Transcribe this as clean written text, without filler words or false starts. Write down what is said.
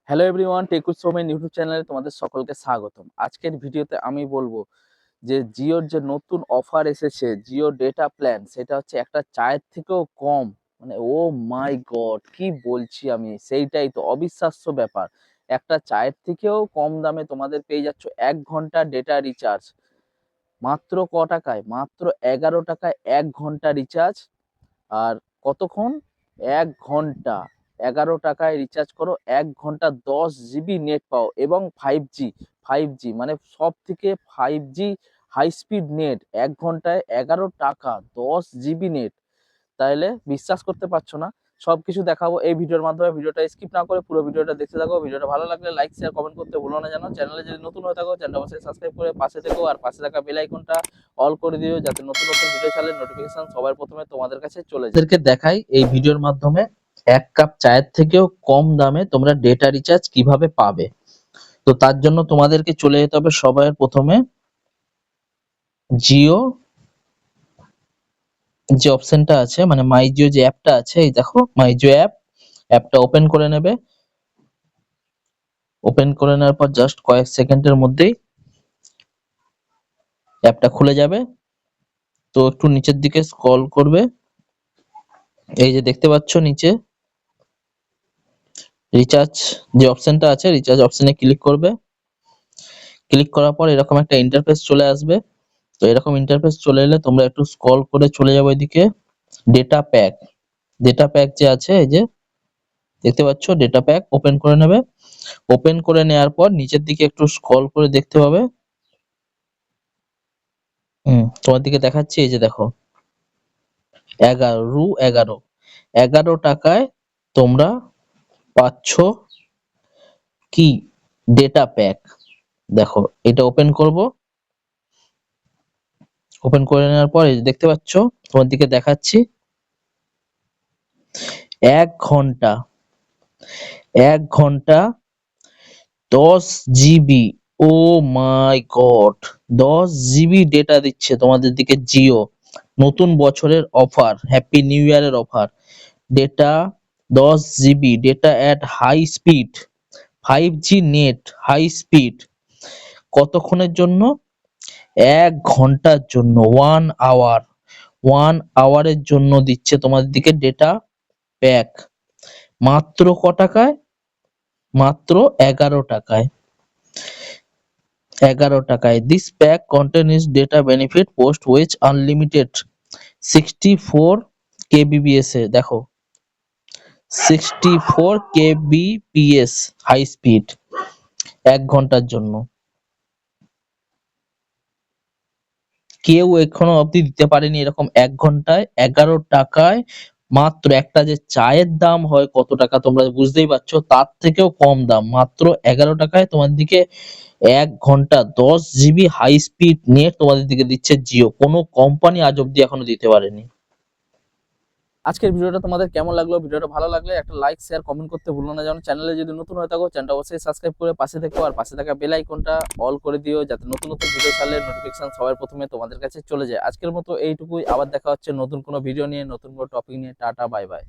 Hello everyone, টেকুর শ্রমের YouTube চ্যানেলে তোমাদের সকলকে স্বাগতম। আজকের ভিডিওতে আমি বলবো যে জিওর যে নতুন অফার এসেছে, জিও ডেটা প্ল্যান, সেটা হচ্ছে একটা চায়ের থেকেও কম। মানে ও মাই গড, কি বলছি আমি, সেইটাই তো অবিশ্বাস্য ব্যাপার। একটা চায়ের থেকেও কম দামে তোমাদের পেয়ে যাচ্ছ 1 ঘন্টা ডেটা রিচার্জ। মাত্র ক টাকায়? মাত্র 11 টাকায় 1 ঘন্টা রিচার্জ। আর কতক্ষণ? 1 ঘন্টা। 11 টাকায় রিচার্জ করো, 1 ঘন্টা 10 জিবি নেট পাও এবং 5G। 5G মানে সব থেকে 5G হাই স্পিড নেট। 1 ঘন্টায় 11 টাকা, 10 জিবি নেট। তাইলে বিশ্বাস করতে পারছো না? সবকিছু দেখাবো এই ভিডিওর মাধ্যমে। ভিডিওটা স্কিপ না করে পুরো ভিডিওটা দেখতে থাকো। ভিডিওটা ভালো লাগলে লাইক শেয়ার কমেন্ট করতে ভুলো না যেন। চ্যানেলে যদি নতুন হয়ে থাকো চ্যানেলটা অবশ্যই সাবস্ক্রাইব করে পাশে থেকো, আর পাশে থাকা বেল আইকনটা অল করে দিও, যাতে নতুন নতুন ভিডিও ছাড়লে নোটিফিকেশন সবার প্রথমে তোমাদের কাছে চলে যায়। এদেরকে দেখাই এই ভিডিওর মাধ্যমে 1 কাপ চায়ের থেকেও কম দামে তোমরা ডেটা রিচার্জ কিভাবে পাবে। তো তার জন্য তোমাদেরকে চলে যেতে হবে সবার প্রথমে জিও যে অপশনটা আছে, মানে মাই জিও যে অ্যাপটা আছে, এই দেখো মাই জিও অ্যাপটা ওপেন করে নেবে। ওপেন করে নেওয়ার পর জাস্ট কয়েক সেকেন্ডের মধ্যেই অ্যাপটা খুলে যাবে। তো একটু নিচের দিকে স্ক্রল করবে, এই যে দেখতে পাচ্ছ নিচে রিচার্জ যে অপশনটা আছে, রিচার্জ অপশনে ক্লিক করবে। ক্লিক করার পর এরকম একটা ইন্টারফেস চলে আসবে। তো এরকম ইন্টারফেস চলে এলে তোমরা একটু স্ক্রল করে চলে যাবে এদিকে ডেটা প্যাক। ডেটা প্যাক যে আছে, এই যে দেখতে পাচ্ছ ডেটা প্যাক, ওপেন করে নেবে। ওপেন করে নেওয়ার পর নিচের দিকে একটু স্ক্রল করে দেখতে পাবে, তোমার দিকে দেখাচ্ছি, এই যে দেখো 11 তোমরা পাচ্ছ কি ডেটা প্যাক। দেখো এটা ওপেন করব। ওপেন করে নেওয়ার পর এই যে দেখতে পাচ্ছ, তোমার দিকে দেখাচ্ছি 1 ঘন্টা 1 ঘন্টা 10 GB. Oh my god, 10 GB data দিচ্ছে তোমাদের দিকে জিও। নতুন বছরের অফার, হ্যাপি নিউ ইয়ারের offer. Data 10 GB data at high speed, 5G net high speed. কতক্ষণের জন্য? 1 ঘন্টার জন্য, 1 আওয়ার। 1 আওয়ারের জন্য দিচ্ছে তোমাদের দিকে ডেটা প্যাক। মাত্র ক টাকায়? মাত্র 11 টাকায়। 11 টাকায়। This pack contains data benefit post which unlimited 64 kbps এ দেখো 64 kbps হাই স্পিড 1 ঘন্টার জন্য। কেউ এখনো অবধি দিতে পারেনি এরকম 1 ঘন্টায় 11 টাকায়। মাত্র একটা যে চায়ের দাম হয় কত টাকা তোমরা বুঝতেই পারছো, তার থেকেও কম দাম। মাত্র 11 টাকায় তোমার দিকে 1 ঘন্টা 10 জিবি হাই স্পিড নেট তোমাদের দিকে দিচ্ছে জিও। কোনো কোম্পানি আজ অব্দি এখনো দিতে পারেনি। আজকের ভিডিওটা তোমাদের কেমন লাগলো? ভিডিওটা ভালো লাগলে একটা লাইক শেয়ার কমেন্ট করতে ভুলো না যেন। চ্যানেলে যদি নতুন হয়ে থাকো চ্যানেলটা অবশ্যই সাবস্ক্রাইব করে পাশে থেকো, আর পাশে থাকা বেল আইকনটা অল করে দিও, যাতে নতুন নতুন ভিডিও ছাড়লে নোটিফিকেশন সবার প্রথমে তোমাদের কাছে চলে যায়। আজকের মতো এইটুকুই, আবার দেখা হচ্ছে নতুন কোনো ভিডিও নিয়ে, নতুন কোনো টপিক নিয়ে। Tata, bye bye.